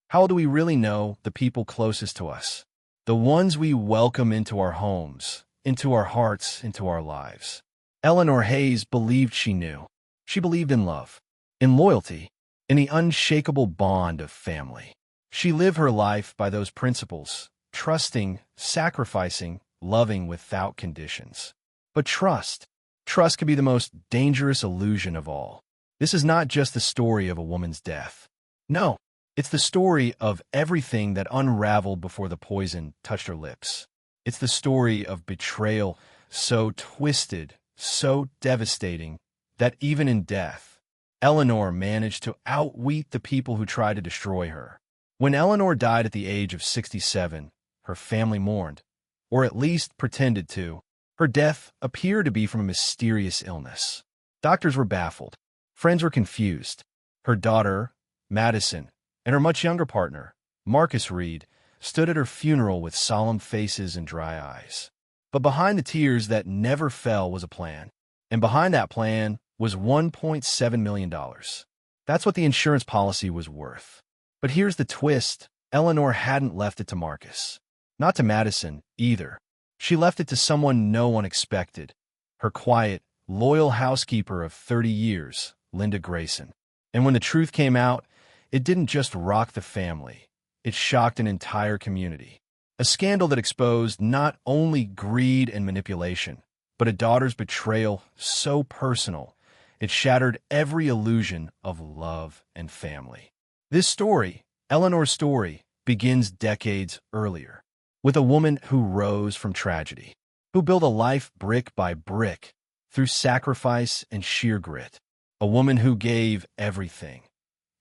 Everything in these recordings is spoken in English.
How do we really know the people closest to us? The ones we welcome into our homes, into our hearts, into our lives. Eleanor Hayes believed she knew. She believed in love, in loyalty, in the unshakable bond of family. She lived her life by those principles, trusting, sacrificing, loving without conditions. But trust can be the most dangerous illusion of all. This is not just the story of a woman's death. No, it's the story of everything that unraveled before the poison touched her lips. It's the story of betrayal so twisted, so devastating, that even in death, Eleanor managed to outwit the people who tried to destroy her. When Eleanor died at the age of 67, her family mourned, or at least pretended to. Her death appeared to be from a mysterious illness. Doctors were baffled. Friends were confused. Her daughter, Madison, and her much younger partner, Marcus Reed, stood at her funeral with solemn faces and dry eyes. But behind the tears that never fell was a plan. And behind that plan was $1.7 million. That's what the insurance policy was worth. But here's the twist. Eleanor hadn't left it to Marcus. Not to Madison, either. She left it to someone no one expected. Her quiet, loyal housekeeper of 30 years, Linda Grayson. And when the truth came out, it didn't just rock the family. It shocked an entire community. A scandal that exposed not only greed and manipulation, but a daughter's betrayal so personal, it shattered every illusion of love and family. This story, Eleanor's story, begins decades earlier, with a woman who rose from tragedy, who built a life brick by brick through sacrifice and sheer grit, a woman who gave everything,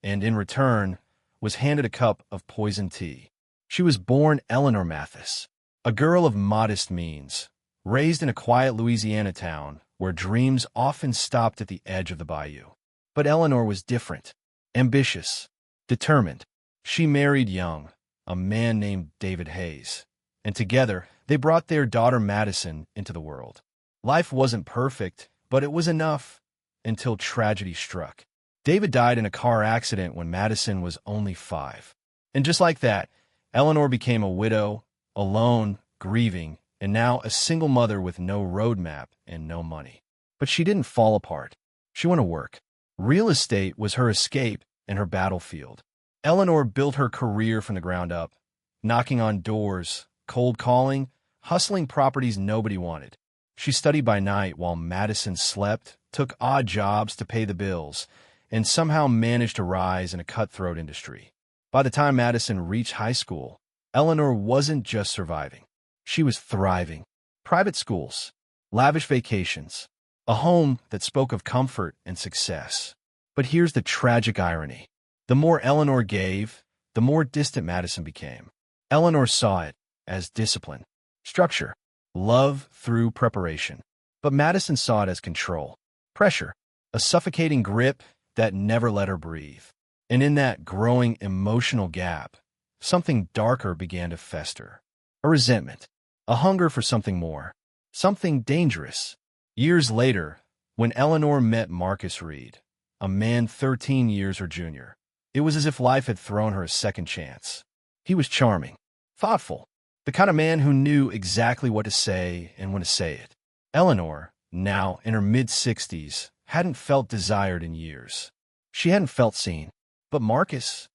and in return was handed a cup of poisoned tea. She was born Eleanor Mathis, a girl of modest means, raised in a quiet Louisiana town where dreams often stopped at the edge of the bayou. But Eleanor was different, ambitious, determined. She married young, a man named David Hayes, and together they brought their daughter Madison into the world. Life wasn't perfect, but it was enough until tragedy struck. David died in a car accident when Madison was only 5. And just like that, Eleanor became a widow, alone, grieving, and now a single mother with no roadmap and no money. But she didn't fall apart. She went to work. Real estate was her escape and her battlefield. Eleanor built her career from the ground up, knocking on doors, cold calling, hustling properties nobody wanted. She studied by night while Madison slept, took odd jobs to pay the bills, and somehow managed to rise in a cutthroat industry. By the time Madison reached high school, Eleanor wasn't just surviving. She was thriving. Private schools, lavish vacations, a home that spoke of comfort and success. But here's the tragic irony. The more Eleanor gave, the more distant Madison became. Eleanor saw it as discipline, structure, love through preparation. But Madison saw it as control, pressure, a suffocating grip that never let her breathe. And in that growing emotional gap, something darker began to fester. A resentment, a hunger for something more, something dangerous. Years later, when Eleanor met Marcus Reed, a man 13 years her junior, it was as if life had thrown her a second chance. He was charming, thoughtful, the kind of man who knew exactly what to say and when to say it. Eleanor, now in her mid-60s, hadn't felt desired in years. She hadn't felt seen. But Marcus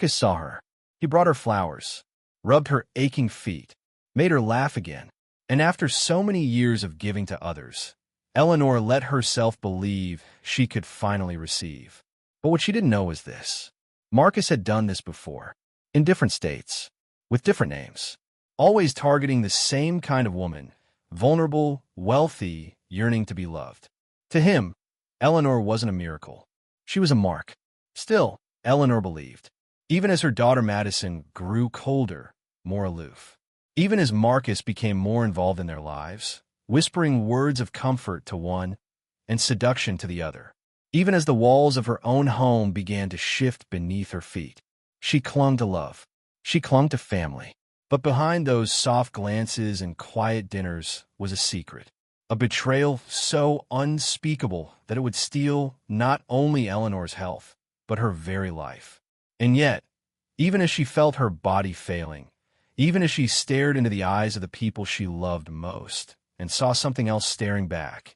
saw her. He brought her flowers, rubbed her aching feet, made her laugh again. And after so many years of giving to others, Eleanor let herself believe she could finally receive. But what she didn't know was this. Marcus had done this before, in different states, with different names, always targeting the same kind of woman, vulnerable, wealthy, yearning to be loved. To him, Eleanor wasn't a miracle. She was a mark. Still, Eleanor believed. Even as her daughter Madison grew colder, more aloof. Even as Marcus became more involved in their lives, whispering words of comfort to one and seduction to the other. Even as the walls of her own home began to shift beneath her feet, she clung to love. She clung to family. But behind those soft glances and quiet dinners was a secret. A betrayal so unspeakable that it would steal not only Eleanor's health, but her very life. And yet, even as she felt her body failing, even as she stared into the eyes of the people she loved most and saw something else staring back.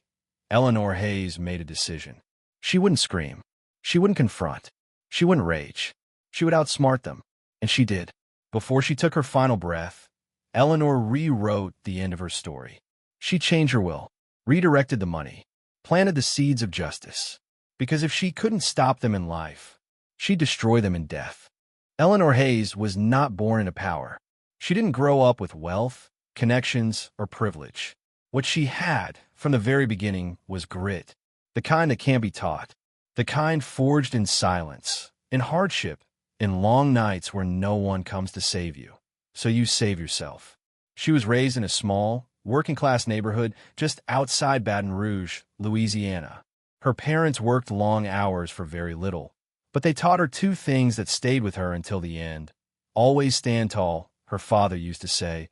Eleanor Hayes made a decision. She wouldn't scream. She wouldn't confront. She wouldn't rage. She would outsmart them. And she did. Before she took her final breath, Eleanor rewrote the end of her story. She changed her will, redirected the money, planted the seeds of justice. Because if she couldn't stop them in life, she'd destroy them in death. Eleanor Hayes was not born into power. She didn't grow up with wealth, connections, or privilege. What she had, from the very beginning, was grit. The kind that can't be taught. The kind forged in silence, in hardship, in long nights where no one comes to save you. So you save yourself. She was raised in a small, working-class neighborhood just outside Baton Rouge, Louisiana. Her parents worked long hours for very little, but they taught her two things that stayed with her until the end. Always stand tall, her father used to say,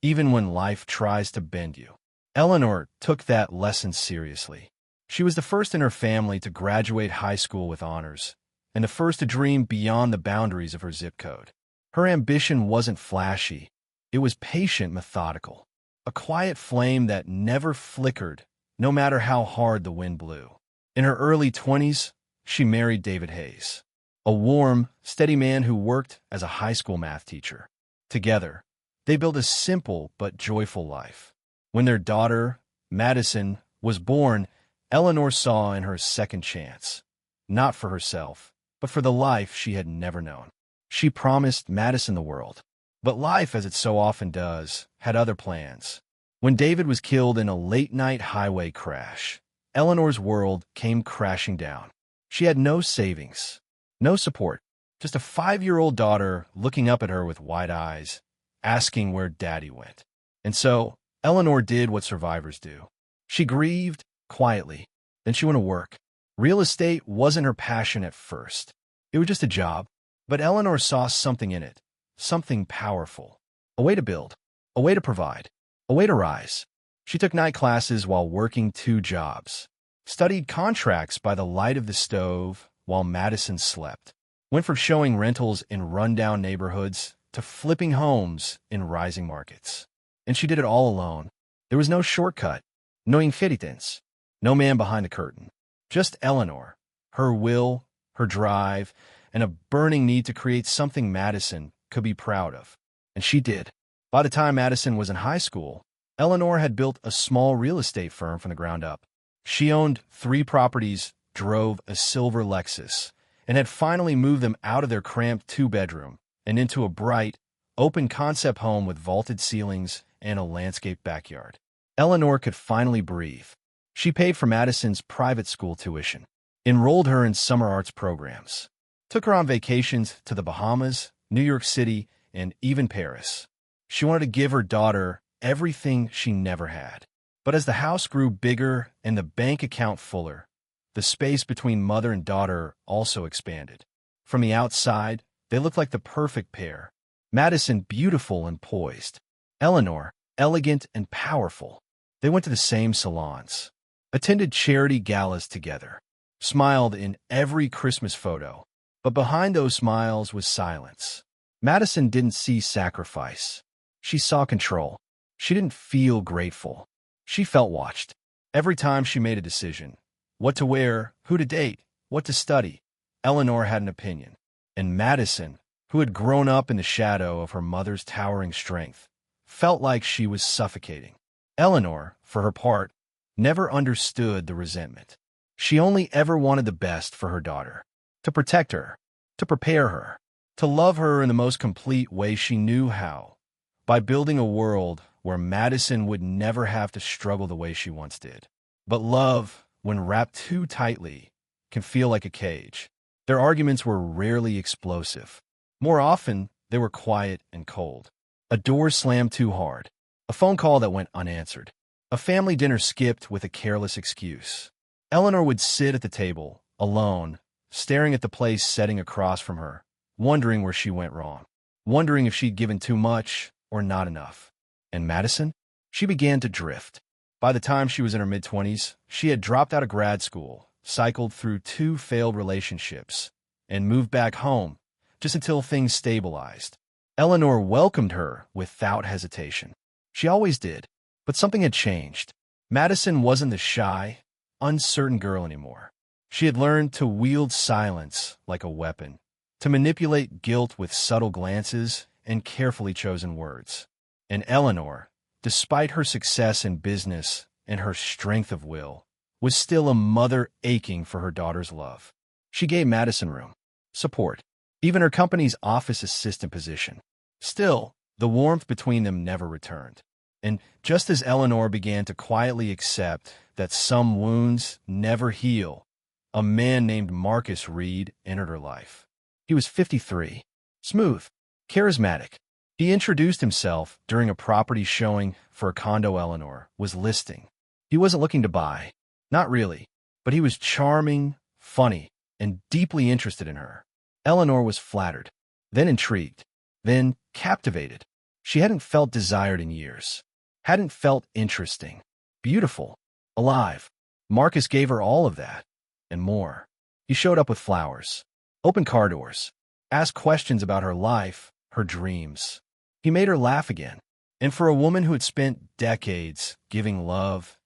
even when life tries to bend you. Eleanor took that lesson seriously. She was the first in her family to graduate high school with honors, and the first to dream beyond the boundaries of her zip code. Her ambition wasn't flashy. It was patient, methodical. A quiet flame that never flickered, no matter how hard the wind blew. In her early 20s, she married David Hayes, a warm, steady man who worked as a high school math teacher. Together, they built a simple but joyful life. When their daughter, Madison, was born, Eleanor saw in her a second chance, not for herself, but for the life she had never known. She promised Madison the world. But life, as it so often does, had other plans. When David was killed in a late-night highway crash, Eleanor's world came crashing down. She had no savings, no support, just a 5-year-old daughter looking up at her with wide eyes, asking where Daddy went. And so, Eleanor did what survivors do. She grieved quietly. Then she went to work. Real estate wasn't her passion at first. It was just a job. But Eleanor saw something in it, something powerful. A way to build, a way to provide, a way to rise. She took night classes while working 2 jobs, studied contracts by the light of the stove while Madison slept, went from showing rentals in rundown neighborhoods to flipping homes in rising markets. And she did it all alone. There was no shortcut, no inheritance, no man behind the curtain. Just Eleanor, her will, her drive, and a burning need to create something Madison could be proud of. And she did. By the time Madison was in high school, Eleanor had built a small real estate firm from the ground up. She owned 3 properties, drove a silver Lexus, and had finally moved them out of their cramped 2-bedroom and into a bright, open-concept home with vaulted ceilings and a landscaped backyard. Eleanor could finally breathe. She paid for Madison's private school tuition, enrolled her in summer arts programs, took her on vacations to the Bahamas, New York City, and even Paris. She wanted to give her daughter everything she never had. But as the house grew bigger and the bank account fuller, the space between mother and daughter also expanded. From the outside, they looked like the perfect pair. Madison beautiful and poised. Eleanor elegant and powerful. They went to the same salons, attended charity galas together, smiled in every Christmas photo. But behind those smiles was silence. Madison didn't see sacrifice. She saw control. She didn't feel grateful. She felt watched. Every time she made a decision, what to wear, who to date, what to study, Eleanor had an opinion. And Madison, who had grown up in the shadow of her mother's towering strength, felt like she was suffocating. Eleanor, for her part, never understood the resentment. She only ever wanted the best for her daughter. To protect her, to prepare her, to love her in the most complete way she knew how, by building a world where Madison would never have to struggle the way she once did. But love, when wrapped too tightly, can feel like a cage. Their arguments were rarely explosive. More often, they were quiet and cold. A door slammed too hard, a phone call that went unanswered, a family dinner skipped with a careless excuse. Eleanor would sit at the table, alone, staring at the place setting across from her, wondering where she went wrong, wondering if she'd given too much or not enough. And Madison? She began to drift. By the time she was in her mid-20s, she had dropped out of grad school, cycled through 2 failed relationships, and moved back home, just until things stabilized. Eleanor welcomed her without hesitation. She always did, but something had changed. Madison wasn't the shy, uncertain girl anymore. She had learned to wield silence like a weapon, to manipulate guilt with subtle glances and carefully chosen words. And Eleanor, despite her success in business and her strength of will, was still a mother aching for her daughter's love. She gave Madison room, support, even her company's office assistant position. Still, the warmth between them never returned. And just as Eleanor began to quietly accept that some wounds never heal, a man named Marcus Reed entered her life. He was 53, smooth, charismatic. He introduced himself during a property showing for a condo Eleanor was listing. He wasn't looking to buy, not really, but he was charming, funny, and deeply interested in her. Eleanor was flattered, then intrigued, then captivated. She hadn't felt desired in years, hadn't felt interesting, beautiful, alive. Marcus gave her all of that, and more. He showed up with flowers, opened car doors, asked questions about her life, her dreams. He made her laugh again, and for a woman who had spent decades giving love,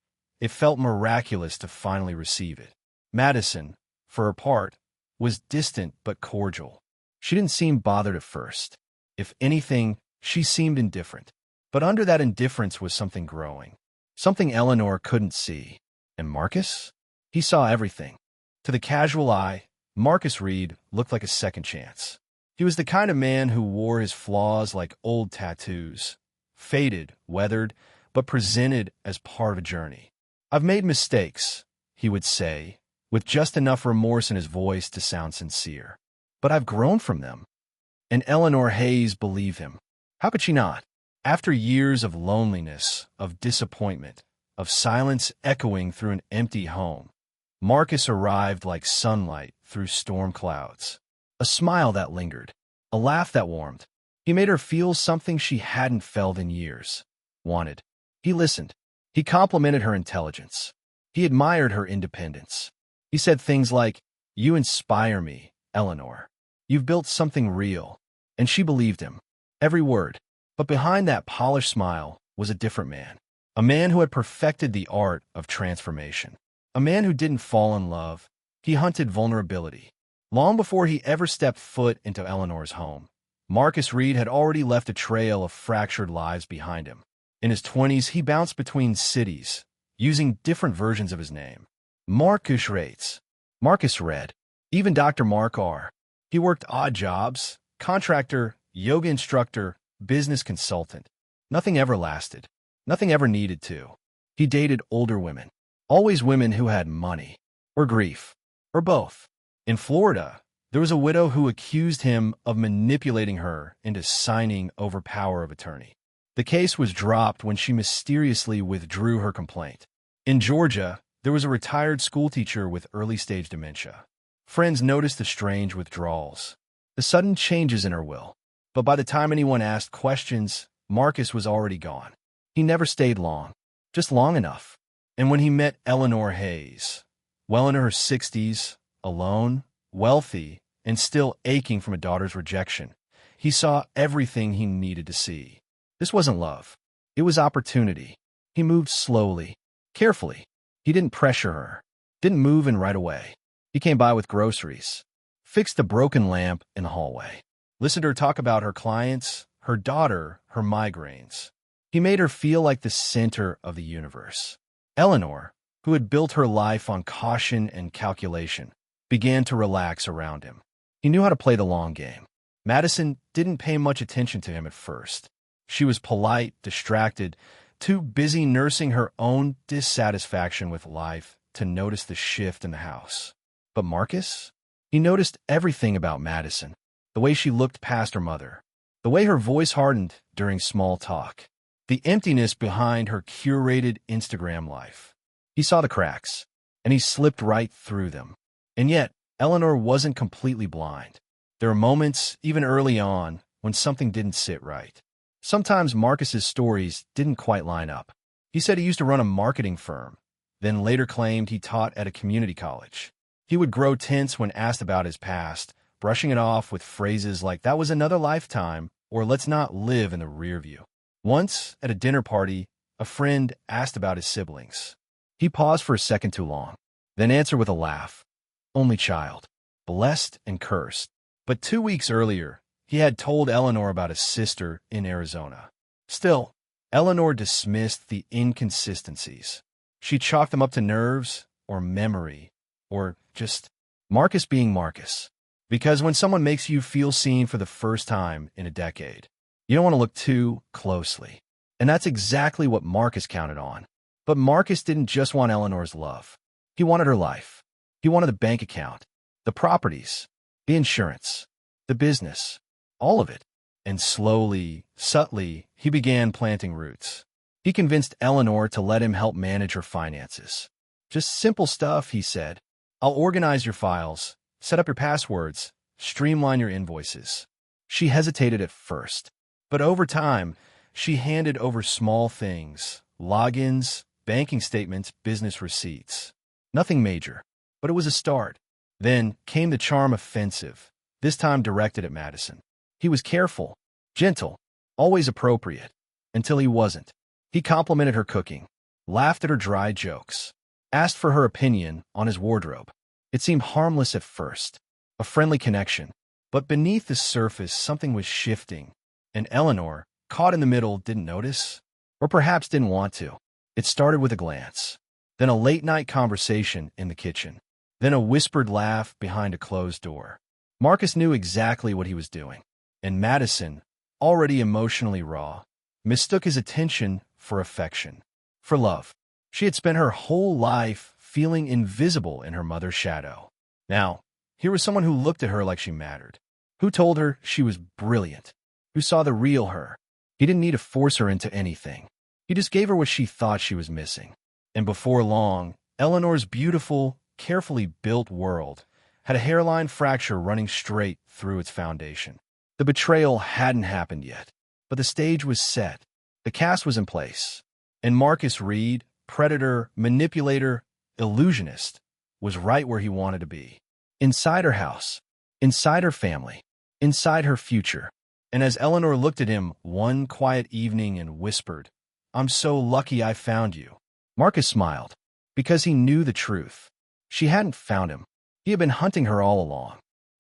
it felt miraculous to finally receive it. Madison, for her part, was distant but cordial. She didn't seem bothered at first. If anything, she seemed indifferent. But under that indifference was something growing, something Eleanor couldn't see. And Marcus? He saw everything. To the casual eye, Marcus Reed looked like a second chance. He was the kind of man who wore his flaws like old tattoos, faded, weathered, but presented as part of a journey. "I've made mistakes," he would say, with just enough remorse in his voice to sound sincere. "But I've grown from them." And Eleanor Hayes believed him. How could she not? After years of loneliness, of disappointment, of silence echoing through an empty home, Marcus arrived like sunlight through storm clouds. A smile that lingered, a laugh that warmed. He made her feel something she hadn't felt in years, wanted. He listened. He complimented her intelligence. He admired her independence. He said things like, "You inspire me, Eleanor. You've built something real." And she believed him, every word. But behind that polished smile was a different man, a man who had perfected the art of transformation, a man who didn't fall in love. He hunted vulnerability. Long before he ever stepped foot into Eleanor's home, Marcus Reed had already left a trail of fractured lives behind him. In his 20s, he bounced between cities, using different versions of his name. Marcus Rates, Marcus Red, even Dr. Mark R. He worked odd jobs, contractor, yoga instructor, business consultant. Nothing ever lasted. Nothing ever needed to. He dated older women, always women who had money, or grief, or both. In Florida, there was a widow who accused him of manipulating her into signing over power of attorney. The case was dropped when she mysteriously withdrew her complaint. In Georgia, there was a retired schoolteacher with early-stage dementia. Friends noticed the strange withdrawals, the sudden changes in her will. But by the time anyone asked questions, Marcus was already gone. He never stayed long, just long enough. And when he met Eleanor Hayes, well into her 60s, alone, wealthy, and still aching from a daughter's rejection, he saw everything he needed to see. This wasn't love. It was opportunity. He moved slowly, carefully. He didn't pressure her, didn't move in right away. He came by with groceries, fixed the broken lamp in the hallway, listened to her talk about her clients, her daughter, her migraines. He made her feel like the center of the universe. Eleanor, who had built her life on caution and calculation, began to relax around him. He knew how to play the long game. Madison didn't pay much attention to him at first. She was polite, distracted, too busy nursing her own dissatisfaction with life to notice the shift in the house. But Marcus? He noticed everything about Madison. The way she looked past her mother. The way her voice hardened during small talk. The emptiness behind her curated Instagram life. He saw the cracks, and he slipped right through them. And yet, Eleanor wasn't completely blind. There were moments, even early on, when something didn't sit right. Sometimes Marcus's stories didn't quite line up. He said he used to run a marketing firm, then later claimed he taught at a community college. He would grow tense when asked about his past, brushing it off with phrases like, "That was another lifetime," or "Let's not live in the rear view." Once, at a dinner party, a friend asked about his siblings. He paused for a second too long, then answered with a laugh, "Only child, blessed and cursed." But 2 weeks earlier, he had told Eleanor about his sister in Arizona. Still, Eleanor dismissed the inconsistencies. She chalked them up to nerves, or memory, or just Marcus being Marcus. Because when someone makes you feel seen for the first time in a decade, you don't want to look too closely. And that's exactly what Marcus counted on. But Marcus didn't just want Eleanor's love. He wanted her life. He wanted the bank account, the properties, the insurance, the business, all of it. And slowly, subtly, he began planting roots. He convinced Eleanor to let him help manage her finances. Just simple stuff, he said. "I'll organize your files, set up your passwords, streamline your invoices." She hesitated at first, but over time, she handed over small things, logins, banking statements, business receipts. Nothing major, but it was a start. Then came the charm offensive, this time directed at Madison. He was careful, gentle, always appropriate, until he wasn't. He complimented her cooking, laughed at her dry jokes, asked for her opinion on his wardrobe. It seemed harmless at first, a friendly connection, but beneath the surface something was shifting, and Eleanor, caught in the middle, didn't notice, or perhaps didn't want to. It started with a glance, then a late-night conversation in the kitchen, then a whispered laugh behind a closed door. Marcus knew exactly what he was doing, and Madison, already emotionally raw, mistook his attention for affection, for love. She had spent her whole life feeling invisible in her mother's shadow. Now, here was someone who looked at her like she mattered, who told her she was brilliant, who saw the real her. He didn't need to force her into anything. He just gave her what she thought she was missing. And before long, Eleanor's beautiful, carefully built world had a hairline fracture running straight through its foundation. The betrayal hadn't happened yet, but the stage was set. The cast was in place. And Marcus Reed, predator, manipulator, illusionist, was right where he wanted to be. Inside her house, inside her family, inside her future. And as Eleanor looked at him one quiet evening and whispered, "I'm so lucky I found you," Marcus smiled, because he knew the truth. She hadn't found him. He had been hunting her all along.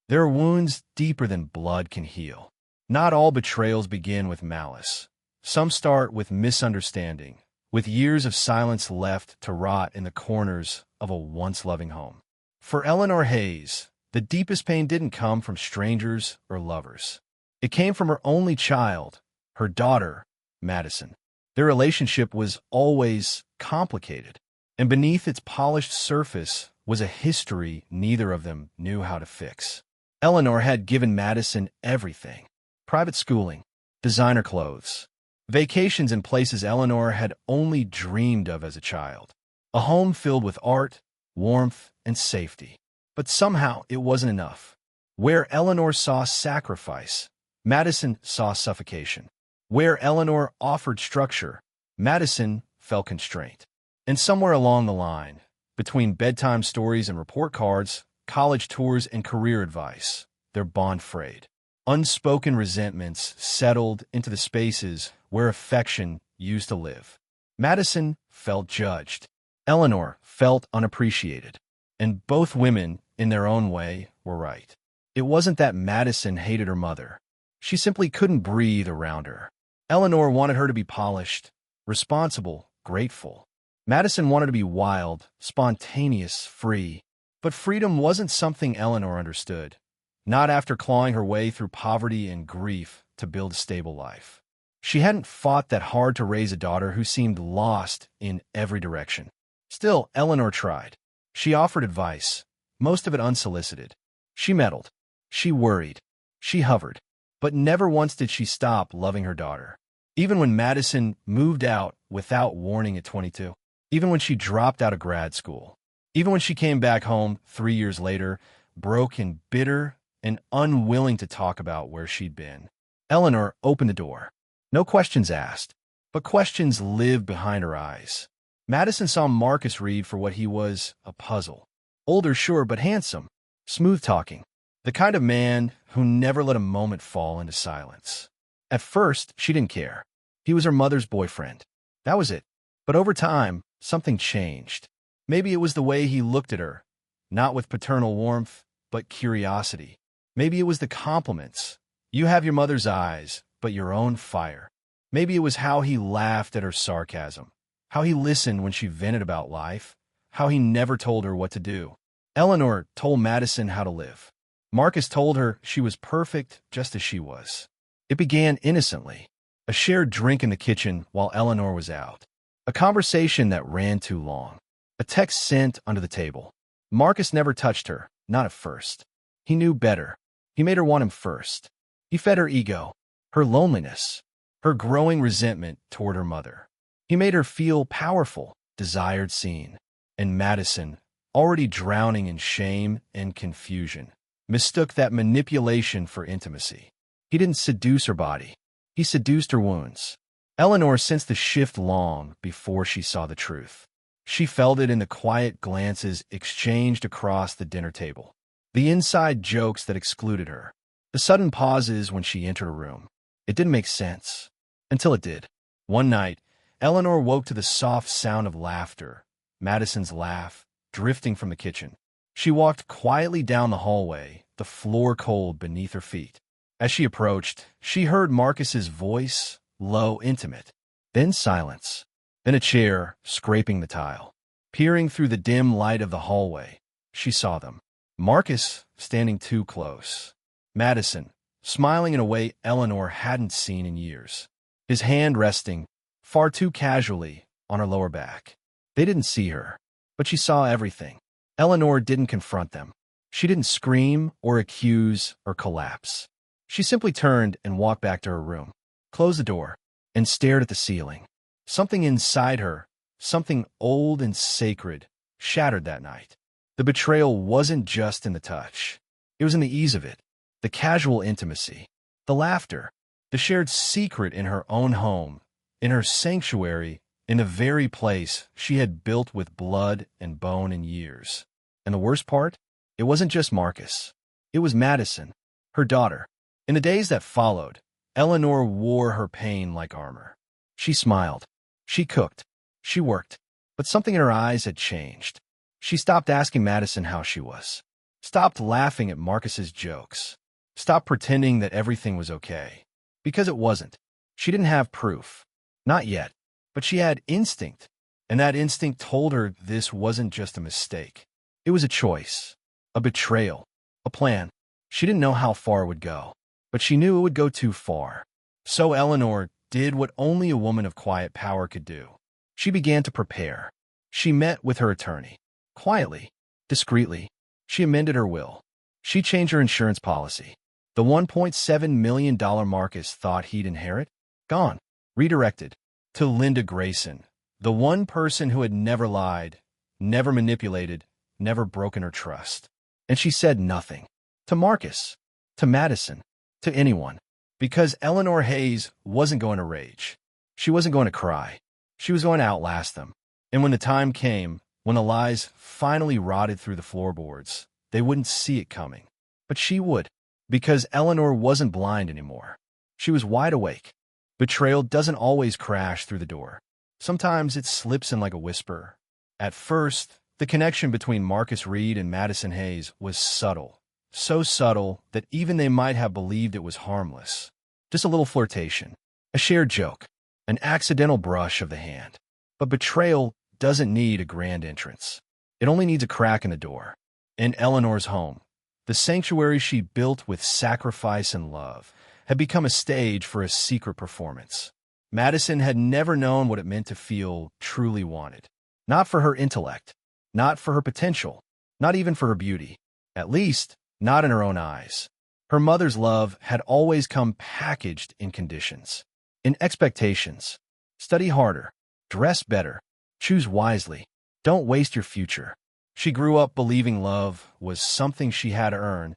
There are wounds deeper than blood can heal. Not all betrayals begin with malice. Some start with misunderstanding, with years of silence left to rot in the corners of a once-loving home. For Eleanor Hayes, the deepest pain didn't come from strangers or lovers. It came from her only child, her daughter, Madison. Their relationship was always complicated, and beneath its polished surface was a history neither of them knew how to fix. Eleanor had given Madison everything: private schooling, designer clothes, vacations in places Eleanor had only dreamed of as a child, a home filled with art, warmth, and safety. But somehow it wasn't enough. Where Eleanor saw sacrifice, Madison saw suffocation. Where Eleanor offered structure, Madison felt constraint. And somewhere along the line, between bedtime stories and report cards, college tours and career advice, their bond frayed. Unspoken resentments settled into the spaces where affection used to live. Madison felt judged. Eleanor felt unappreciated. And both women, in their own way, were right. It wasn't that Madison hated her mother. She simply couldn't breathe around her. Eleanor wanted her to be polished, responsible, grateful. Madison wanted to be wild, spontaneous, free. But freedom wasn't something Eleanor understood. Not after clawing her way through poverty and grief to build a stable life. She hadn't fought that hard to raise a daughter who seemed lost in every direction. Still, Eleanor tried. She offered advice, most of it unsolicited. She meddled. She worried. She hovered. But never once did she stop loving her daughter. Even when Madison moved out without warning at 22. Even when she dropped out of grad school. Even when she came back home 3 years later, broke and bitter and unwilling to talk about where she'd been. Eleanor opened the door. No questions asked, but questions lived behind her eyes. Madison saw Marcus Reed for what he was, a puzzle. Older, sure, but handsome. Smooth-talking. The kind of man who never let a moment fall into silence. At first, she didn't care. He was her mother's boyfriend. That was it. But over time, something changed. Maybe it was the way he looked at her, not with paternal warmth, but curiosity. Maybe it was the compliments. You have your mother's eyes, but your own fire. Maybe it was how he laughed at her sarcasm, how he listened when she vented about life, how he never told her what to do. Eleanor told Madison how to live. Marcus told her she was perfect just as she was. It began innocently. A shared drink in the kitchen while Eleanor was out. A conversation that ran too long. A text sent under the table. Marcus never touched her, not at first. He knew better. He made her want him first. He fed her ego, her loneliness, her growing resentment toward her mother. He made her feel powerful, desired, seen. And Madison, already drowning in shame and confusion, mistook that manipulation for intimacy. He didn't seduce her body. He seduced her wounds. Eleanor sensed the shift long before she saw the truth. She felt it in the quiet glances exchanged across the dinner table, the inside jokes that excluded her, the sudden pauses when she entered a room. It didn't make sense, until it did. One night, Eleanor woke to the soft sound of laughter, Madison's laugh, drifting from the kitchen. She walked quietly down the hallway, the floor cold beneath her feet. As she approached, she heard Marcus's voice, low, intimate. Then silence. Then a chair scraping the tile. Peering through the dim light of the hallway, she saw them. Marcus standing too close. Madison, smiling in a way Eleanor hadn't seen in years. His hand resting, far too casually, on her lower back. They didn't see her, but she saw everything. Eleanor didn't confront them. She didn't scream or accuse or collapse. She simply turned and walked back to her room, closed the door, and stared at the ceiling. Something inside her, something old and sacred, shattered that night. The betrayal wasn't just in the touch. It was in the ease of it, the casual intimacy, the laughter, the shared secret in her own home, in her sanctuary, in the very place she had built with blood and bone and years. And the worst part? It wasn't just Marcus. It was Madison, her daughter. In the days that followed, Eleanor wore her pain like armor. She smiled. She cooked. She worked. But something in her eyes had changed. She stopped asking Madison how she was. Stopped laughing at Marcus's jokes. Stopped pretending that everything was okay. Because it wasn't. She didn't have proof. Not yet. But she had instinct. And that instinct told her this wasn't just a mistake. It was a choice. A betrayal. A plan. She didn't know how far it would go. But she knew it would go too far. So Eleanor did what only a woman of quiet power could do. She began to prepare. She met with her attorney. Quietly, discreetly, she amended her will. She changed her insurance policy. The $1.7 million Marcus thought he'd inherit? Gone. Redirected. To Linda Grayson, the one person who had never lied, never manipulated, never broken her trust. And she said nothing. To Marcus. To Madison. To anyone. Because Eleanor Hayes wasn't going to rage. She wasn't going to cry. She was going to outlast them. And when the time came, when the lies finally rotted through the floorboards, they wouldn't see it coming. But she would. Because Eleanor wasn't blind anymore. She was wide awake. Betrayal doesn't always crash through the door. Sometimes it slips in like a whisper. At first, the connection between Marcus Reed and Madison Hayes was subtle. So subtle that even they might have believed it was harmless. Just a little flirtation. A shared joke. An accidental brush of the hand. But betrayal doesn't need a grand entrance. It only needs a crack in the door. In Eleanor's home, the sanctuary she built with sacrifice and love had become a stage for a secret performance. Madison had never known what it meant to feel truly wanted. Not for her intellect, not for her potential, not even for her beauty. At least, not in her own eyes. Her mother's love had always come packaged in conditions. In expectations. Study harder. Dress better. Choose wisely. Don't waste your future. She grew up believing love was something she had to earn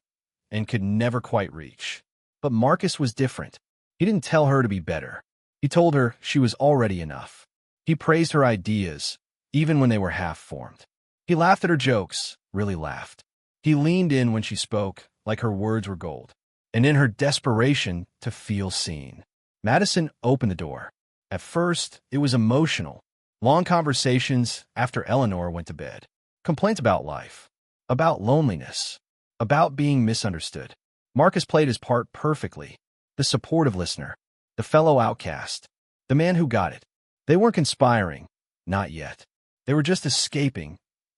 and could never quite reach. But Marcus was different. He didn't tell her to be better. He told her she was already enough. He praised her ideas, even when they were half-formed. He laughed at her jokes, really laughed. He leaned in when she spoke, like her words were gold. And in her desperation to feel seen, Madison opened the door. At first, it was emotional. Long conversations after Eleanor went to bed. Complaints about life, about loneliness, about being misunderstood. Marcus played his part perfectly. The supportive listener, the fellow outcast, the man who got it. They weren't conspiring, not yet. They were just escaping,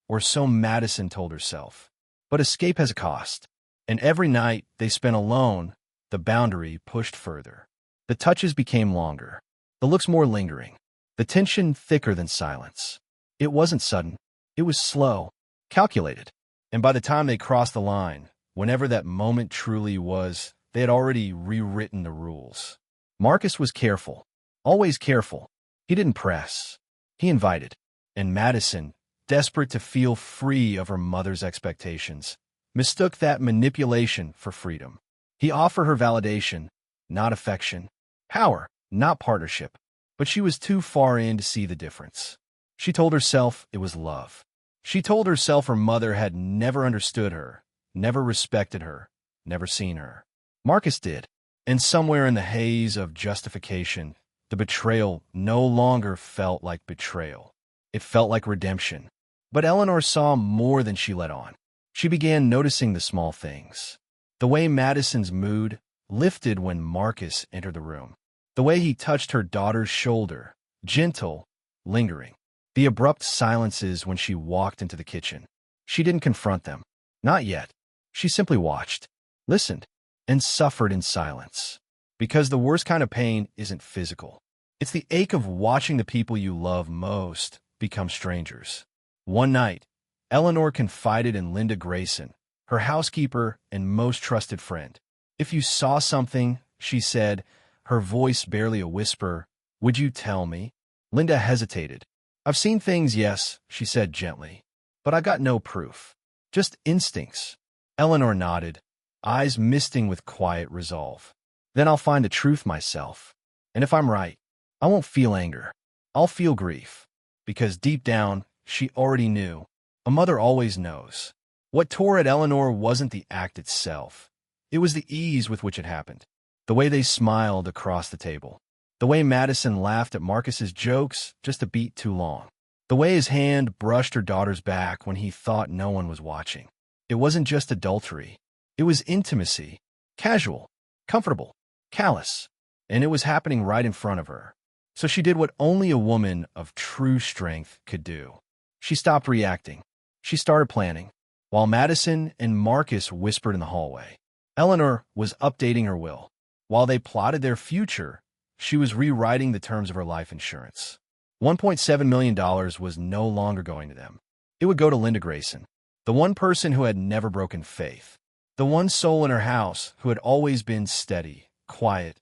or so Madison told herself. But escape has a cost, and every night they spent alone, the boundary pushed further. The touches became longer, the looks more lingering, the tension thicker than silence. It wasn't sudden, it was slow, calculated. And by the time they crossed the line, whenever that moment truly was, they had already rewritten the rules. Marcus was careful, always careful. He didn't press, he invited. And Madison, desperate to feel free of her mother's expectations, mistook that manipulation for freedom. He offered her validation, not affection, power, not partnership. But she was too far in to see the difference. She told herself it was love. She told herself her mother had never understood her, never respected her, never seen her. Marcus did, and somewhere in the haze of justification, the betrayal no longer felt like betrayal. It felt like redemption. But Eleanor saw more than she let on. She began noticing the small things. The way Madison's mood lifted when Marcus entered the room. The way he touched her daughter's shoulder, gentle, lingering. The abrupt silences when she walked into the kitchen. She didn't confront them. Not yet. She simply watched, listened, and suffered in silence. Because the worst kind of pain isn't physical. It's the ache of watching the people you love most become strangers. One night, Eleanor confided in Linda Grayson, her housekeeper and most trusted friend. If you saw something, she said, her voice barely a whisper, would you tell me? Linda hesitated. I've seen things, yes, she said gently, but I got no proof. Just instincts. Eleanor nodded, eyes misting with quiet resolve. Then I'll find the truth myself. And if I'm right, I won't feel anger. I'll feel grief. Because deep down, she already knew. A mother always knows. What tore at Eleanor wasn't the act itself. It was the ease with which it happened. The way they smiled across the table. The way Madison laughed at Marcus's jokes just a beat too long. The way his hand brushed her daughter's back when he thought no one was watching. It wasn't just adultery. It was intimacy. Casual. Comfortable. Callous. And it was happening right in front of her. So she did what only a woman of true strength could do. She stopped reacting. She started planning. While Madison and Marcus whispered in the hallway, Eleanor was updating her will. While they plotted their future, she was rewriting the terms of her life insurance. $1.7 million was no longer going to them. It would go to Linda Grayson, the one person who had never broken faith, the one soul in her house who had always been steady, quiet,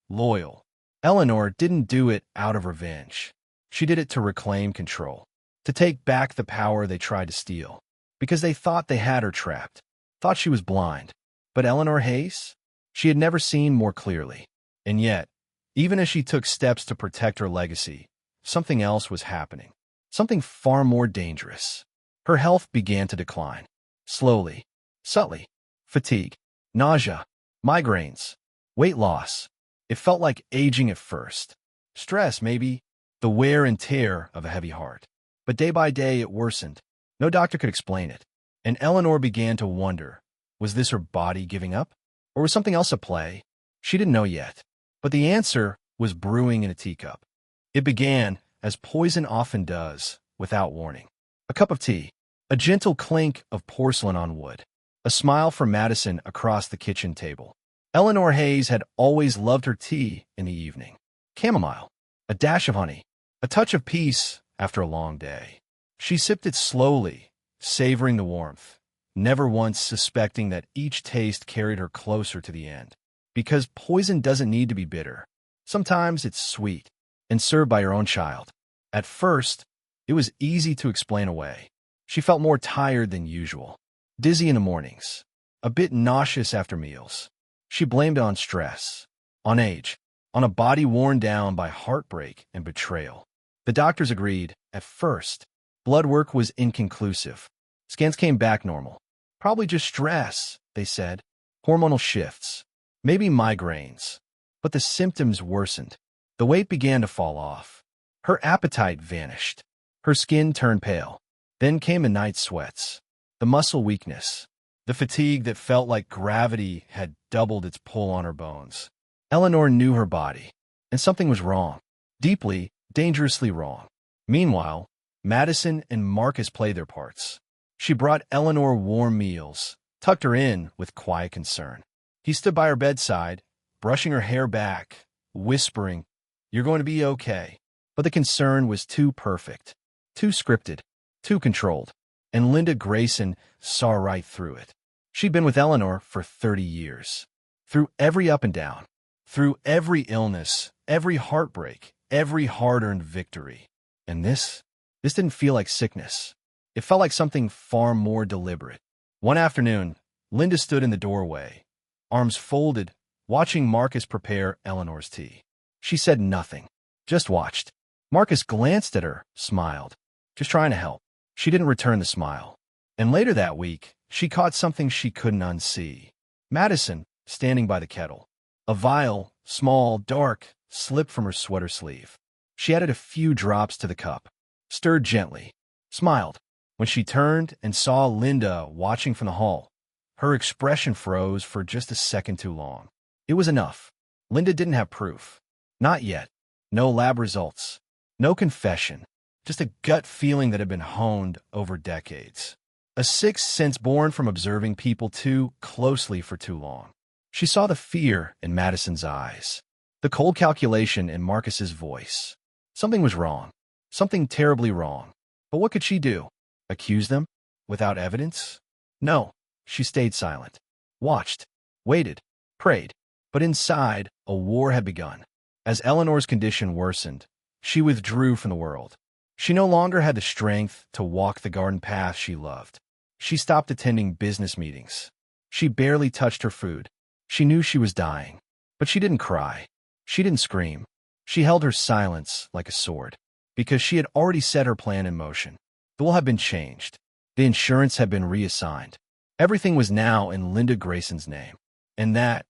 loyal. Eleanor didn't do it out of revenge. She did it to reclaim control, to take back the power they tried to steal, because they thought they had her trapped, thought she was blind. But Eleanor Hayes? She had never seen more clearly. And yet, even as she took steps to protect her legacy, something else was happening, something far more dangerous. Her health began to decline, slowly, subtly. Fatigue, nausea, migraines, weight loss. It felt like aging at first. Stress, maybe, the wear and tear of a heavy heart. But day by day it worsened. No doctor could explain it. And Eleanor began to wonder, was this her body giving up? Or was something else at play? She didn't know yet. But the answer was brewing in a teacup. It began, as poison often does, without warning. A cup of tea, a gentle clink of porcelain on wood, a smile from Madison across the kitchen table. Eleanor Hayes had always loved her tea in the evening. Chamomile, a dash of honey, a touch of peace after a long day. She sipped it slowly, savoring the warmth, never once suspecting that each taste carried her closer to the end. Because poison doesn't need to be bitter. Sometimes it's sweet, and served by her own child. At first, it was easy to explain away. She felt more tired than usual, dizzy in the mornings, a bit nauseous after meals. She blamed it on stress, on age, on a body worn down by heartbreak and betrayal. The doctors agreed, at first. Blood work was inconclusive. Scans came back normal. Probably just stress, they said. hormonal shifts, maybe migraines. But the symptoms worsened. The weight began to fall off. Her appetite vanished. Her skin turned pale. Then came the night sweats, the muscle weakness, the fatigue that felt like gravity had doubled its pull on her bones. Eleanor knew her body, and something was wrong. Deeply, dangerously wrong. Meanwhile, Madison and Marcus played their parts. She brought Eleanor warm meals, tucked her in with quiet concern. He stood by her bedside, brushing her hair back, whispering, "You're going to be okay." But the concern was too perfect, too scripted, too controlled, and Linda Grayson saw right through it. She'd been with Eleanor for 30 years. Through every up and down, through every illness, every heartbreak, every hard-earned victory. And this didn't feel like sickness. It felt like something far more deliberate. One afternoon, Linda stood in the doorway, arms folded, watching Marcus prepare Eleanor's tea. She said nothing, just watched. Marcus glanced at her, smiled, just trying to help. She didn't return the smile. And later that week, she caught something she couldn't unsee. Madison, standing by the kettle. A vial, small, dark, slipped from her sweater sleeve. She added a few drops to the cup, stirred gently, smiled. When she turned and saw Linda watching from the hall, her expression froze for just a second too long. It was enough. Linda didn't have proof. Not yet. No lab results. No confession. Just a gut feeling that had been honed over decades. A sixth sense born from observing people too closely for too long. She saw the fear in Madison's eyes, the cold calculation in Marcus's voice. Something was wrong. Something terribly wrong. But what could she do? Accuse them? Without evidence? No. She stayed silent. Watched. Waited. Prayed. But inside, a war had begun. As Eleanor's condition worsened, she withdrew from the world. She no longer had the strength to walk the garden path she loved. She stopped attending business meetings. She barely touched her food. She knew she was dying. But she didn't cry. She didn't scream. She held her silence like a sword, because she had already set her plan in motion. The will had been changed. The insurance had been reassigned. Everything was now in Linda Grayson's name. And that,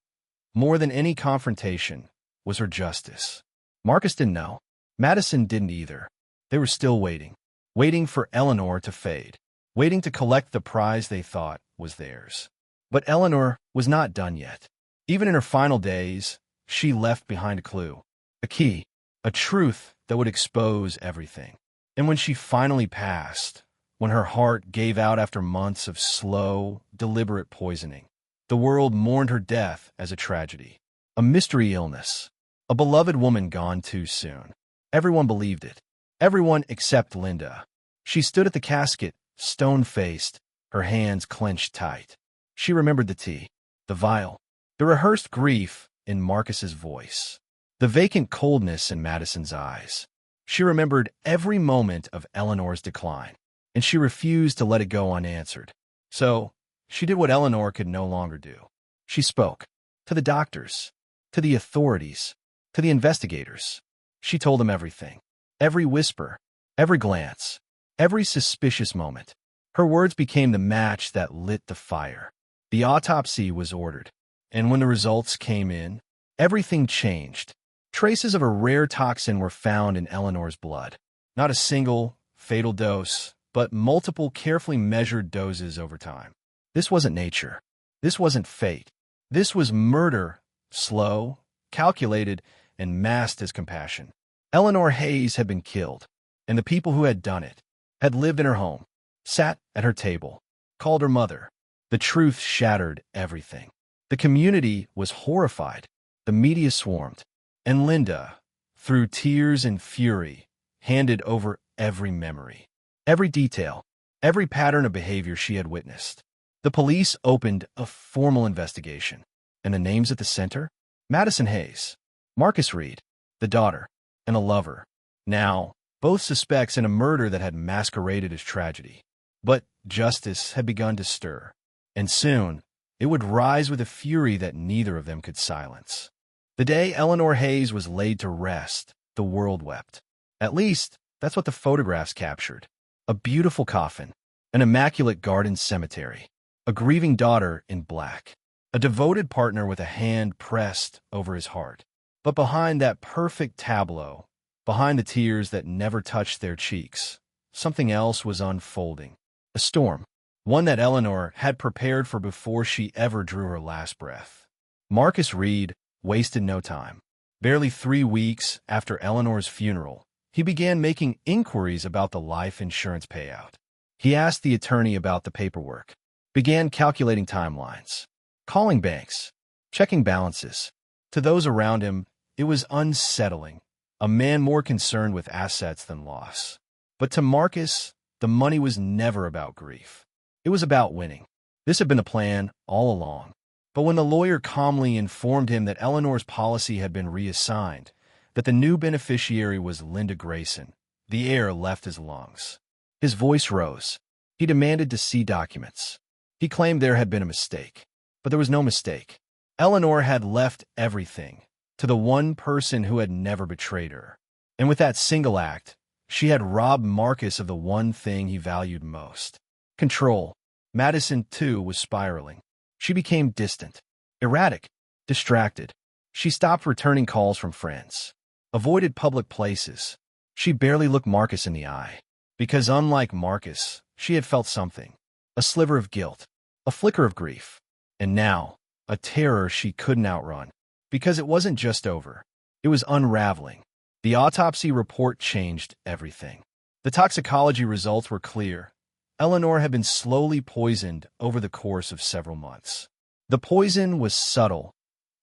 more than any confrontation, was her justice. Marcus didn't know. Madison didn't either. They were still waiting. Waiting for Eleanor to fade. Waiting to collect the prize they thought was theirs. But Eleanor was not done yet. Even in her final days, she left behind a clue. A key. A truth that would expose everything. And when she finally passed, when her heart gave out after months of slow, deliberate poisoning, the world mourned her death as a tragedy. A mystery illness. A beloved woman gone too soon. Everyone believed it. Everyone except Linda. She stood at the casket, stone-faced, her hands clenched tight. She remembered the tea, the vial, the rehearsed grief in Marcus's voice, the vacant coldness in Madison's eyes. She remembered every moment of Eleanor's decline, and she refused to let it go unanswered. So, she did what Eleanor could no longer do. She spoke to the doctors, to the authorities, to the investigators. She told them everything. Every whisper, every glance, every suspicious moment. Her words became the match that lit the fire. The autopsy was ordered, and when the results came in, everything changed. Traces of a rare toxin were found in Eleanor's blood. Not a single, fatal dose, but multiple carefully measured doses over time. This wasn't nature. This wasn't fate. This was murder, slow, calculated, and masked as compassion. Eleanor Hayes had been killed, and the people who had done it had lived in her home, sat at her table, called her mother. The truth shattered everything. The community was horrified. The media swarmed. And Linda, through tears and fury, handed over every memory, every detail, every pattern of behavior she had witnessed. The police opened a formal investigation. And the names at the center? Madison Hayes, Marcus Reed, the daughter, and a lover. Now, both suspects in a murder that had masqueraded as tragedy. But justice had begun to stir. And soon, it would rise with a fury that neither of them could silence. The day Eleanor Hayes was laid to rest, the world wept. At least, that's what the photographs captured. A beautiful coffin, an immaculate garden cemetery, a grieving daughter in black. a devoted partner with a hand pressed over his heart. But behind that perfect tableau, behind the tears that never touched their cheeks, something else was unfolding. A storm, one that Eleanor had prepared for before she ever drew her last breath. Marcus Reed wasted no time. Barely 3 weeks after Eleanor's funeral, he began making inquiries about the life insurance payout. He asked the attorney about the paperwork, began calculating timelines, calling banks, checking balances. To those around him, it was unsettling, a man more concerned with assets than loss. But to Marcus, the money was never about grief. It was about winning. This had been the plan all along. But when the lawyer calmly informed him that Eleanor's policy had been reassigned, that the new beneficiary was Linda Grayson, the air left his lungs. His voice rose. He demanded to see documents. He claimed there had been a mistake. But there was no mistake. Eleanor had left everything to the one person who had never betrayed her. And with that single act, she had robbed Marcus of the one thing he valued most. Control. Madison, too, was spiraling. She became distant, erratic, distracted. She stopped returning calls from friends, avoided public places. She barely looked Marcus in the eye, because unlike Marcus, she had felt something, a sliver of guilt, a flicker of grief, and now, a terror she couldn't outrun, because it wasn't just over. It was unraveling. The autopsy report changed everything. The toxicology results were clear. Eleanor had been slowly poisoned over the course of several months. The poison was subtle,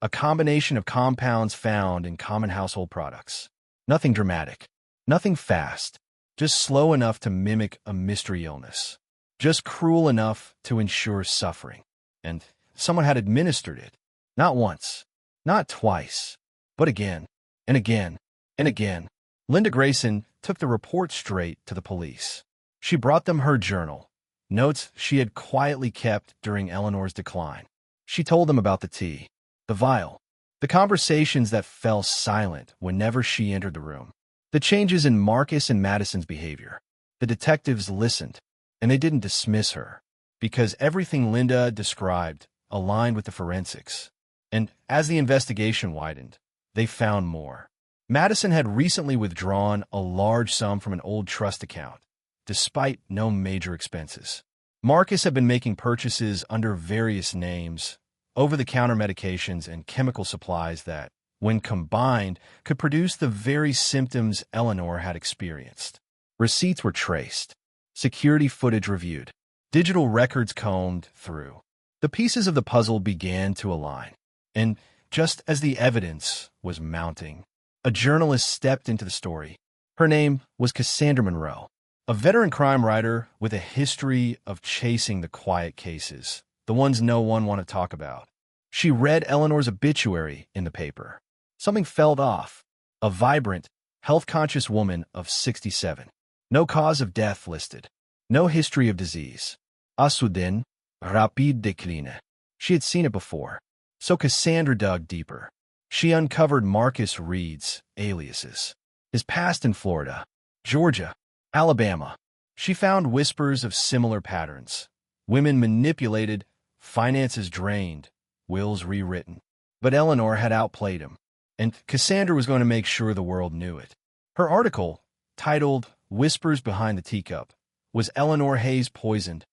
a combination of compounds found in common household products. Nothing dramatic, nothing fast, just slow enough to mimic a mystery illness, just cruel enough to ensure suffering. And someone had administered it, not once, not twice, but again, and again, and again. Linda Grayson took the report straight to the police. She brought them her journal, notes she had quietly kept during Eleanor's decline. She told them about the tea, the vial, the conversations that fell silent whenever she entered the room, the changes in Marcus and Madison's behavior. The detectives listened, and they didn't dismiss her, because everything Linda described aligned with the forensics. And as the investigation widened, they found more. Madison had recently withdrawn a large sum from an old trust account, despite no major expenses. Marcus had been making purchases under various names, over-the-counter medications and chemical supplies that, when combined, could produce the very symptoms Eleanor had experienced. Receipts were traced, security footage reviewed, digital records combed through. The pieces of the puzzle began to align, and just as the evidence was mounting, a journalist stepped into the story. Her name was Cassandra Monroe, a veteran crime writer with a history of chasing the quiet cases, the ones no one wanted to talk about. She read Eleanor's obituary in the paper. Something felt off. A vibrant, health-conscious woman of 67. No cause of death listed. No history of disease. Asudin, rapide décline. She had seen it before. So Cassandra dug deeper. She uncovered Marcus Reed's aliases. His past in Florida, Georgia, Alabama. She found whispers of similar patterns. Women manipulated, finances drained, wills rewritten. But Eleanor had outplayed him, and Cassandra was going to make sure the world knew it. Her article, titled Whispers Behind the Teacup, was Eleanor Hayes Poisoned,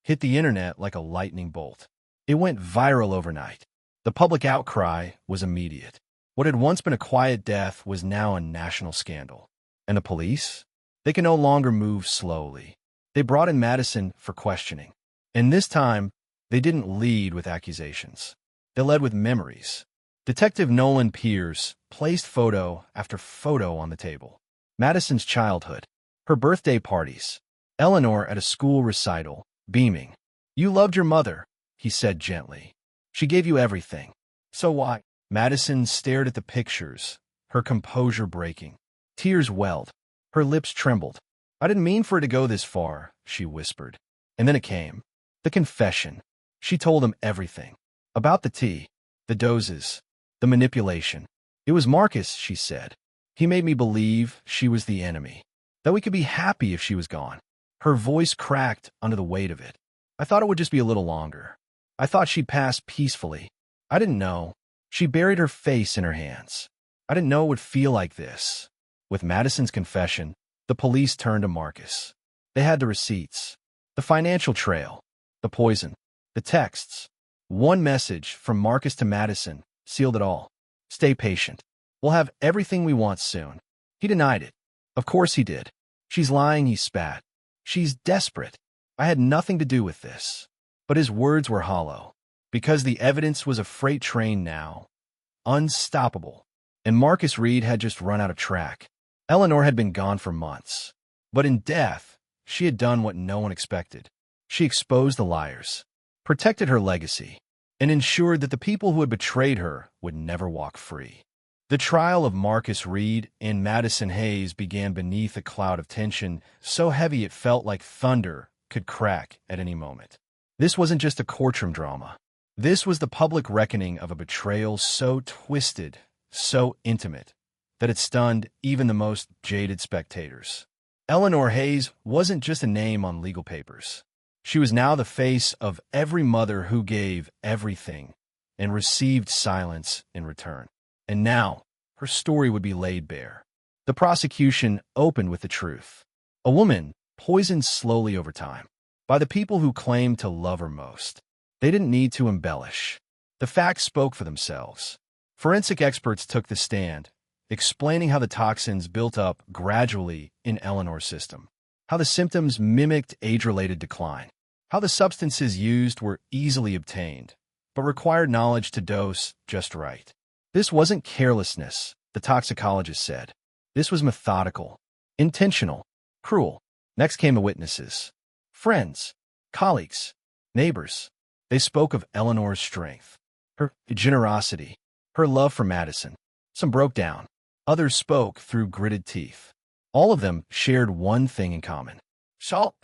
hit the internet like a lightning bolt. It went viral overnight. The public outcry was immediate. What had once been a quiet death was now a national scandal. And the police? They can no longer move slowly. They brought in Madison for questioning. And this time, they didn't lead with accusations. They led with memories. Detective Nolan Pierce placed photo after photo on the table. Madison's childhood, her birthday parties, Eleanor at a school recital, beaming. "You loved your mother," he said gently. "She gave you everything. So why?" Madison stared at the pictures, her composure breaking. Tears welled. Her lips trembled. "I didn't mean for it to go this far," she whispered. And then it came. The confession. She told him everything. About the tea, the doses, the manipulation. "It was Marcus," she said. "He made me believe she was the enemy, that we could be happy if she was gone." Her voice cracked under the weight of it. "I thought it would just be a little longer. I thought she'd pass peacefully. I didn't know. She buried her face in her hands. I didn't know it would feel like this. With Madison's confession, the police turned to Marcus. They had the receipts, the financial trail, the poison, the texts. One message from Marcus to Madison sealed it all. Stay patient. We'll have everything we want soon. He denied it. Of course he did. She's lying, he spat. She's desperate. I had nothing to do with this. But his words were hollow, because the evidence was a freight train now, unstoppable. And Marcus Reed had just run out of track. Eleanor had been gone for months. But in death, she had done what no one expected. She exposed the liars, protected her legacy, and ensured that the people who had betrayed her would never walk free. The trial of Marcus Reed and Madison Hayes began beneath a cloud of tension so heavy it felt like thunder could crack at any moment. This wasn't just a courtroom drama. This was the public reckoning of a betrayal so twisted, so intimate, that it stunned even the most jaded spectators. Eleanor Hayes wasn't just a name on legal papers. She was now the face of every mother who gave everything and received silence in return. And now, her story would be laid bare. The prosecution opened with the truth. A woman poisoned slowly over time by the people who claimed to love her most. They didn't need to embellish. The facts spoke for themselves. Forensic experts took the stand, explaining how the toxins built up gradually in Eleanor's system, how the symptoms mimicked age-related decline, how the substances used were easily obtained, but required knowledge to dose just right. This wasn't carelessness, the toxicologist said. This was methodical, intentional, cruel. Next came the witnesses. Friends, colleagues, neighbors. They spoke of Eleanor's strength, her generosity, her love for Madison. Some broke down. Others spoke through gritted teeth. All of them shared one thing in common. Salt.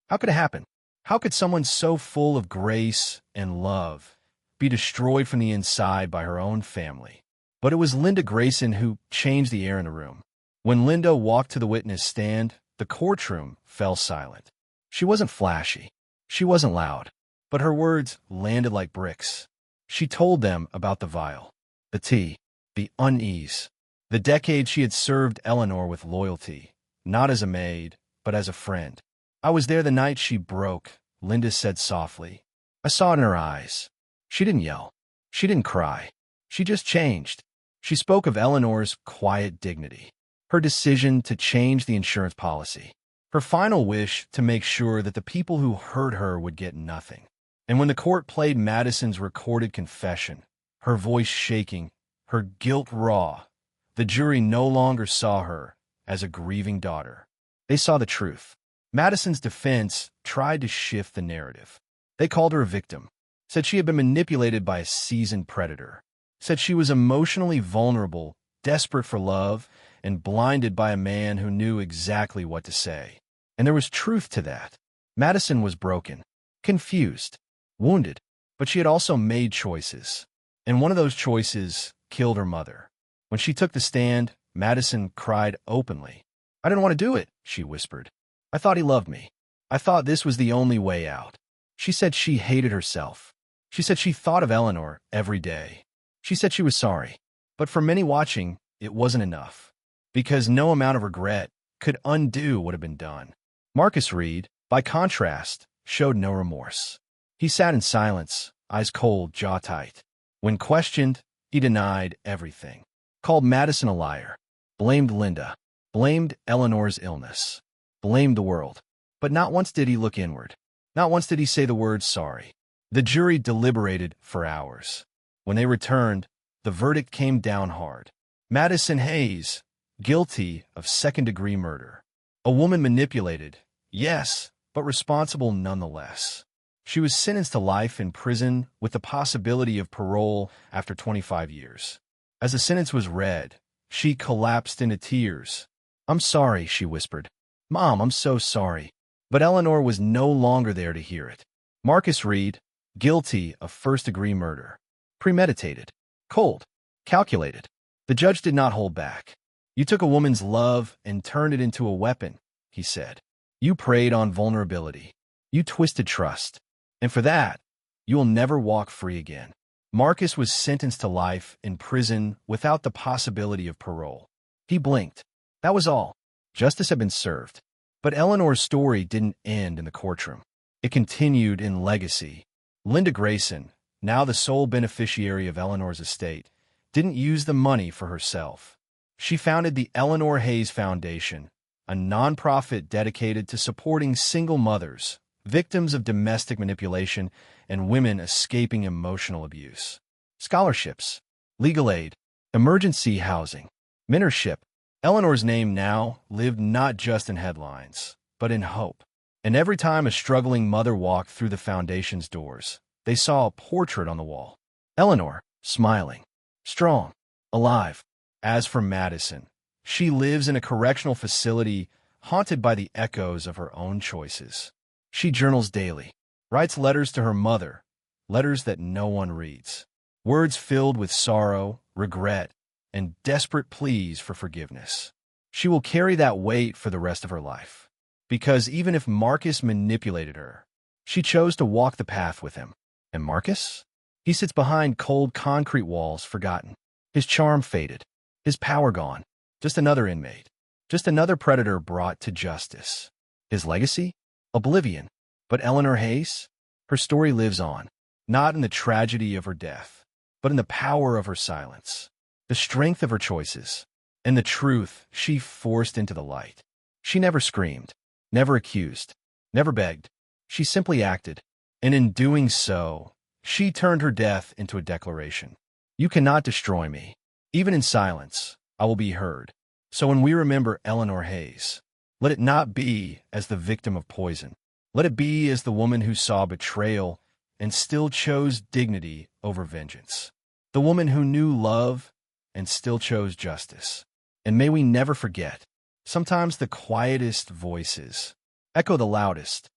How could it happen? How could someone so full of grace and love be destroyed from the inside by her own family? But it was Linda Grayson who changed the air in the room. When Linda walked to the witness stand, the courtroom fell silent. She wasn't flashy. She wasn't loud. But her words landed like bricks. She told them about the vial, the tea, the unease, the decade she had served Eleanor with loyalty, not as a maid, but as a friend. I was there the night she broke, Linda said softly. I saw it in her eyes. She didn't yell. She didn't cry. She just changed. She spoke of Eleanor's quiet dignity, her decision to change the insurance policy, her final wish to make sure that the people who hurt her would get nothing. And when the court played Madison's recorded confession, her voice shaking, her guilt raw, the jury no longer saw her as a grieving daughter. They saw the truth. Madison's defense tried to shift the narrative. They called her a victim, said she had been manipulated by a seasoned predator, said she was emotionally vulnerable, desperate for love, and blinded by a man who knew exactly what to say. And there was truth to that. Madison was broken, confused, wounded, but she had also made choices. And one of those choices killed her mother. When she took the stand, Madison cried openly. I didn't want to do it, she whispered. I thought he loved me. I thought this was the only way out. She said she hated herself. She said she thought of Eleanor every day. She said she was sorry. But for many watching, it wasn't enough. Because no amount of regret could undo what had been done. Marcus Reed, by contrast, showed no remorse. He sat in silence, eyes cold, jaw tight. When questioned, he denied everything. Called Madison a liar. Blamed Linda. Blamed Eleanor's illness. Blamed the world. But not once did he look inward. Not once did he say the word sorry. The jury deliberated for hours. When they returned, the verdict came down hard. Madison Hayes, guilty of second-degree murder. A woman manipulated, yes, but responsible nonetheless. She was sentenced to life in prison with the possibility of parole after 25 years. As the sentence was read, she collapsed into tears. I'm sorry, she whispered. Mom, I'm so sorry. But Eleanor was no longer there to hear it. Marcus Reed, guilty of first-degree murder. Premeditated. Cold. Calculated. The judge did not hold back. You took a woman's love and turned it into a weapon, he said. You preyed on vulnerability. You twisted trust. And for that, You will never walk free again. Marcus was sentenced to life in prison without the possibility of parole. He blinked. That was all. Justice had been served. But Eleanor's story didn't end in the courtroom. It continued in legacy. Linda Grayson, now the sole beneficiary of Eleanor's estate, didn't use the money for herself. She founded the Eleanor Hayes Foundation, a nonprofit dedicated to supporting single mothers, victims of domestic manipulation, and women escaping emotional abuse. Scholarships, legal aid, emergency housing, mentorship. Eleanor's name now lived not just in headlines, but in hope. And every time a struggling mother walked through the foundation's doors, they saw a portrait on the wall. Eleanor, smiling, strong, alive. As for Madison, she lives in a correctional facility haunted by the echoes of her own choices. She journals daily, writes letters to her mother, letters that no one reads, words filled with sorrow, regret, and desperate pleas for forgiveness. She will carry that weight for the rest of her life. Because even if Marcus manipulated her, she chose to walk the path with him. And Marcus? He sits behind cold concrete walls, forgotten. His charm faded, his power gone. Just another inmate, just another predator brought to justice. His legacy? Oblivion. But Eleanor Hayes? Her story lives on, not in the tragedy of her death, but in the power of her silence, the strength of her choices, and the truth she forced into the light. She never screamed, never accused, never begged. She simply acted, and in doing so, she turned her death into a declaration. You cannot destroy me. Even in silence, I will be heard. So when we remember Eleanor Hayes, let it not be as the victim of poison. Let it be as the woman who saw betrayal and still chose dignity over vengeance. The woman who knew love and still chose justice. And may we never forget, sometimes the quietest voices echo the loudest.